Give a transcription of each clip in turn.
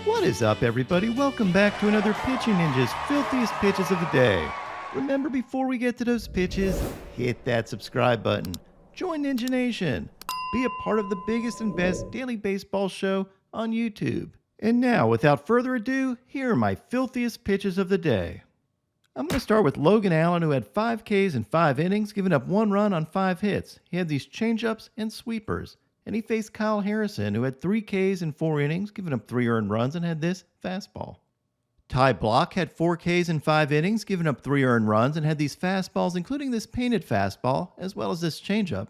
What is up, everybody? Welcome back to another Pitching Ninja's filthiest pitches of the day. Remember, before we get to those pitches, hit that subscribe button. Join Ninja Nation. Be a part of the biggest and best daily baseball show on YouTube. And now, without further ado, here are my filthiest pitches of the day. I'm going to start with Logan Allen, who had 5 Ks in 5 innings, giving up 1 run on 5 hits. He had these changeups and sweepers. And he faced Kyle Harrison, who had 3 Ks in 4 innings, giving up 3 earned runs, and had this fastball. Ty Block had 4 Ks in 5 innings, giving up 3 earned runs, and had these fastballs, including this painted fastball, as well as this changeup.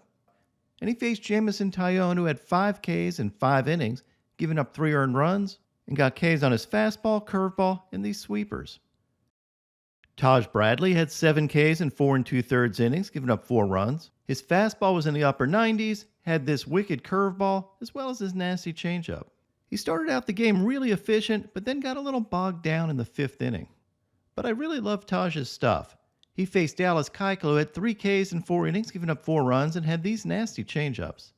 And he faced Jamison Tyone, who had 5 Ks in 5 innings, giving up 3 earned runs, and got Ks on his fastball, curveball, and these sweepers. Taj Bradley had 7 Ks in 4 2/3 innings, giving up 4 runs. His fastball was in the upper 90s, had this wicked curveball, as well as his nasty changeup. He started out the game really efficient, but then got a little bogged down in the 5th inning. But I really love Taj's stuff. He faced Dallas Keuchel, who had 3 Ks in 4 innings, giving up 4 runs, and had these nasty changeups.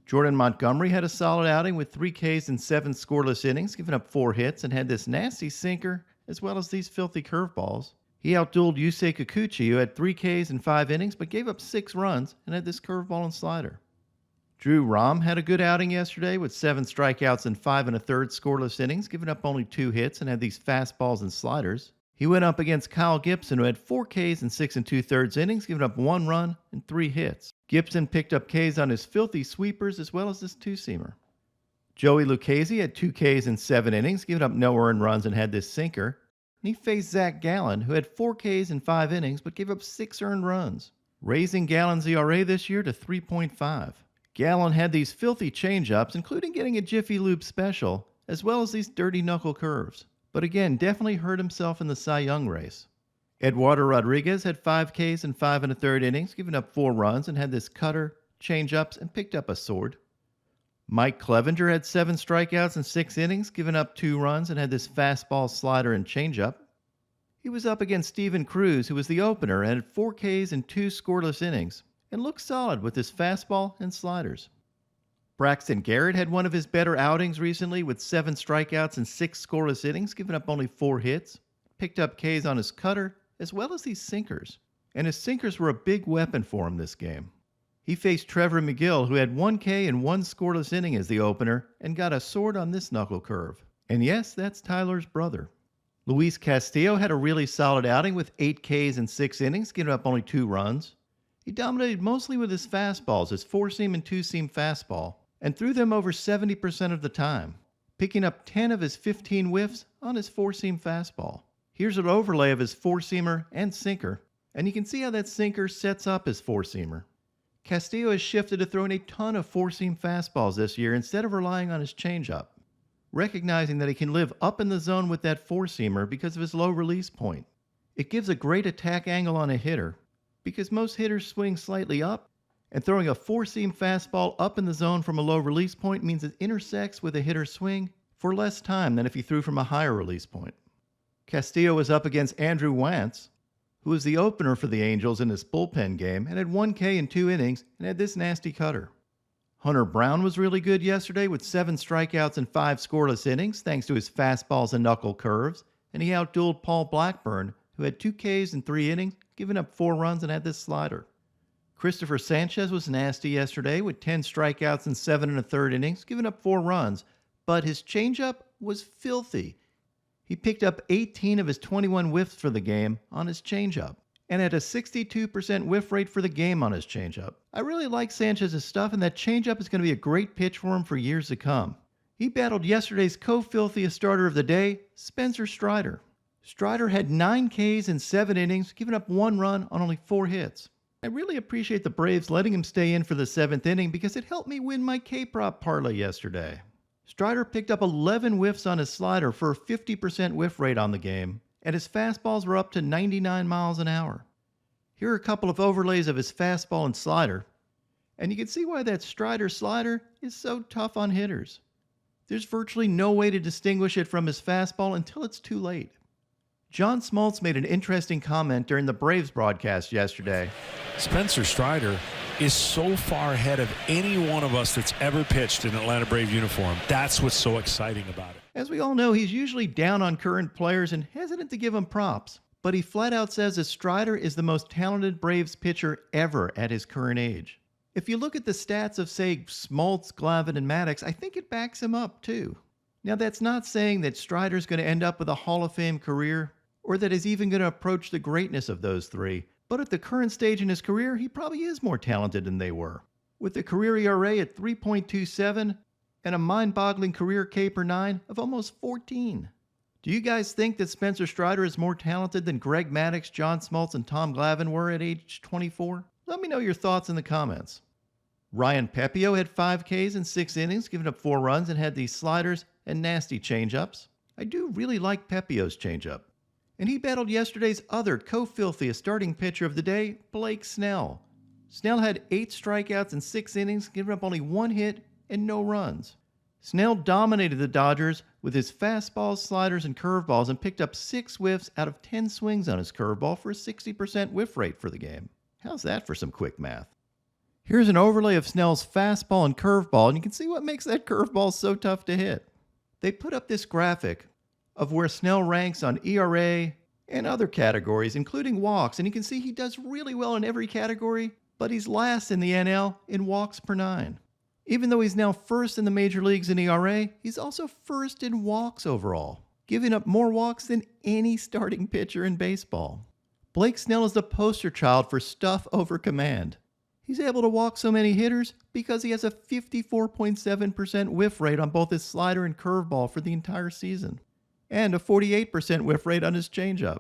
Jordan Montgomery had a solid outing with 3 Ks in 7 scoreless innings, giving up 4 hits, and had this nasty sinker, as well as these filthy curveballs. He outdueled Yusei Kikuchi, who had 3 Ks in 5 innings, but gave up 6 runs, and had this curveball and slider. Drew Rom had a good outing yesterday with 7 strikeouts in 5 1/3 scoreless innings, giving up only 2 hits, and had these fastballs and sliders. He went up against Kyle Gibson, who had 4 Ks in 6 2/3 innings, giving up 1 run and 3 hits. Gibson picked up Ks on his filthy sweepers, as well as this two-seamer. Joey Lucchesi had 2 Ks in 7 innings, giving up no earned runs, and had this sinker. And he faced Zach Gallen, who had 4 Ks in 5 innings, but gave up 6 earned runs, raising Gallen's ERA this year to 3.5. Gallen had these filthy changeups, including getting a Jiffy Lube special, as well as these dirty knuckle curves. But again, definitely hurt himself in the Cy Young race. Eduardo Rodriguez had 5 Ks in 5 1/3 innings, giving up 4 runs, and had this cutter, changeups, and picked up a sword. Mike Clevenger had 7 strikeouts in 6 innings, giving up 2 runs, and had this fastball, slider, and changeup. He was up against Steven Cruz, who was the opener, and had 4 Ks in 2 scoreless innings, and looked solid with his fastball and sliders. Braxton Garrett had one of his better outings recently with 7 strikeouts in 6 scoreless innings, giving up only 4 hits, picked up Ks on his cutter, as well as these sinkers. And his sinkers were a big weapon for him this game. He faced Trevor McGill, who had 1 K in 1 scoreless inning as the opener, and got a sword on this knuckle curve. And yes, that's Tyler's brother. Luis Castillo had a really solid outing with 8 Ks in 6 innings, giving up only 2 runs. He dominated mostly with his fastballs, his 4-seam and 2-seam fastball, and threw them over 70% of the time, picking up 10 of his 15 whiffs on his 4-seam fastball. Here's an overlay of his 4-seamer and sinker, and you can see how that sinker sets up his 4-seamer. Castillo has shifted to throwing a ton of 4-seam fastballs this year instead of relying on his changeup, recognizing that he can live up in the zone with that 4-seamer because of his low release point. It gives a great attack angle on a hitter, because most hitters swing slightly up, and throwing a 4-seam fastball up in the zone from a low release point means it intersects with a hitter's swing for less time than if he threw from a higher release point. Castillo was up against Andrew Wantz, who was the opener for the Angels in this bullpen game, and had 1 K in 2 innings, and had this nasty cutter. Hunter Brown was really good yesterday with 7 strikeouts and 5 scoreless innings, thanks to his fastballs and knuckle curves, and he outdueled Paul Blackburn, who had 2 Ks in 3 innings, giving up 4 runs, and had this slider. Christopher Sanchez was nasty yesterday with 10 strikeouts in 7 1/3 innings, giving up 4 runs, but his changeup was filthy. He picked up 18 of his 21 whiffs for the game on his changeup, and had a 62% whiff rate for the game on his changeup. I really like Sanchez's stuff, and that changeup is going to be a great pitch for him for years to come. He battled yesterday's co-filthiest starter of the day, Spencer Strider. Strider had 9 Ks in 7 innings, giving up 1 run on only 4 hits. I really appreciate the Braves letting him stay in for the 7th inning because it helped me win my K-Prop parlay yesterday. Strider picked up 11 whiffs on his slider for a 50% whiff rate on the game, and his fastballs were up to 99 miles an hour. Here are a couple of overlays of his fastball and slider, and you can see why that Strider slider is so tough on hitters. There's virtually no way to distinguish it from his fastball until it's too late. John Smoltz made an interesting comment during the Braves broadcast yesterday. Spencer Strider is so far ahead of any one of us that's ever pitched in an Atlanta Brave uniform. That's what's so exciting about it. As we all know, he's usually down on current players and hesitant to give them props. But he flat out says that Strider is the most talented Braves pitcher ever at his current age. If you look at the stats of, say, Smoltz, Glavine, and Maddox, I think it backs him up, too. Now, that's not saying that Strider's going to end up with a Hall of Fame career, or that he's even going to approach the greatness of those three. But at the current stage in his career, he probably is more talented than they were. With a career ERA at 3.27 and a mind-boggling career K/9 of almost 14. Do you guys think that Spencer Strider is more talented than Greg Maddux, John Smoltz, and Tom Glavine were at age 24? Let me know your thoughts in the comments. Ryan Pepio had 5 Ks in 6 innings, giving up 4 runs, and had these sliders and nasty changeups. I do really like Pepio's changeup. And he battled yesterday's other co-filthiest starting pitcher of the day, Blake Snell. Snell had 8 strikeouts in 6 innings, giving up only 1 hit and no runs. Snell dominated the Dodgers with his fastballs, sliders, and curveballs and picked up 6 whiffs out of 10 swings on his curveball for a 60% whiff rate for the game. How's that for some quick math? Here's an overlay of Snell's fastball and curveball, and you can see what makes that curveball so tough to hit. They put up this graphic of where Snell ranks on ERA and other categories, including walks, and you can see he does really well in every category, but he's last in the NL in walks per 9. Even though he's now first in the major leagues in ERA, he's also first in walks overall, giving up more walks than any starting pitcher in baseball. Blake Snell is the poster child for stuff over command. He's able to walk so many hitters because he has a 54.7% whiff rate on both his slider and curveball for the entire season, and a 48% whiff rate on his changeup.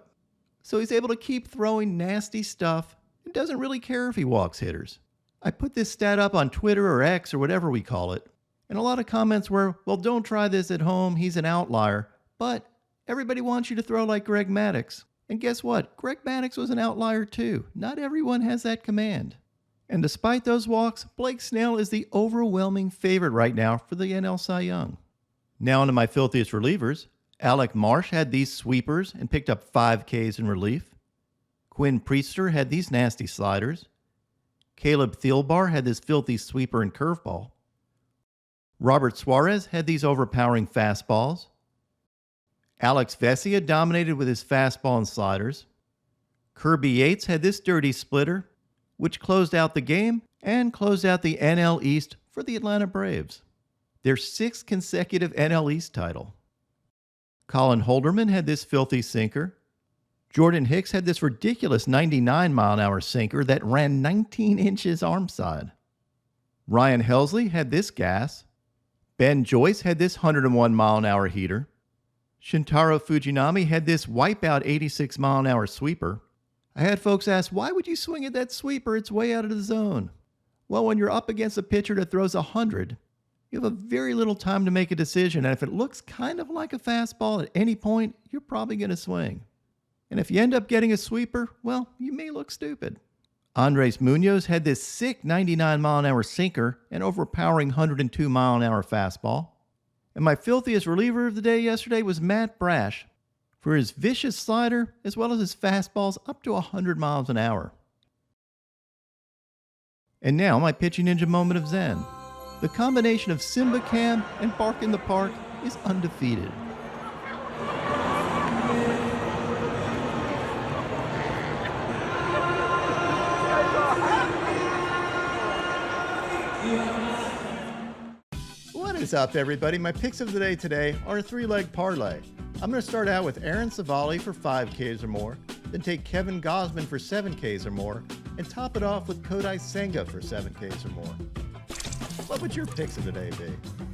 So he's able to keep throwing nasty stuff and doesn't really care if he walks hitters. I put this stat up on Twitter or X or whatever we call it, and a lot of comments were, well, don't try this at home, he's an outlier. But everybody wants you to throw like Greg Maddux. And guess what? Greg Maddux was an outlier too. Not everyone has that command. And despite those walks, Blake Snell is the overwhelming favorite right now for the NL Cy Young. Now onto my filthiest relievers. Alec Marsh had these sweepers and picked up 5 Ks in relief. Quinn Priester had these nasty sliders. Caleb Thielbar had this filthy sweeper and curveball. Robert Suarez had these overpowering fastballs. Alex Vesia dominated with his fastball and sliders. Kirby Yates had this dirty splitter, which closed out the game and closed out the NL East for the Atlanta Braves, their 6th consecutive NL East title. Colin Holderman had this filthy sinker. Jordan Hicks had this ridiculous 99-mile-an-hour sinker that ran 19 inches arm side. Ryan Helsley had this gas. Ben Joyce had this 101-mile-an-hour heater. Shintaro Fujinami had this wipeout 86-mile-an-hour sweeper. I had folks ask, why would you swing at that sweeper? It's way out of the zone. Well, when you're up against a pitcher that throws 100, you have a very little time to make a decision, and if it looks kind of like a fastball at any point, you're probably going to swing. And if you end up getting a sweeper, well, you may look stupid. Andres Munoz had this sick 99-mile-an-hour sinker and overpowering 102-mile-an-hour fastball. And my filthiest reliever of the day yesterday was Matt Brash for his vicious slider as well as his fastballs up to 100 miles an hour. And now my pitching ninja moment of zen. The combination of Simba Cam and Bark in the Park is undefeated. What is up, everybody? My picks of the day today are a 3-leg parlay. I'm going to start out with Aaron Savali for 5 Ks or more, then take Kevin Gosman for 7 Ks or more, and top it off with Kodai Senga for 7 Ks or more. What would your picks of the day be?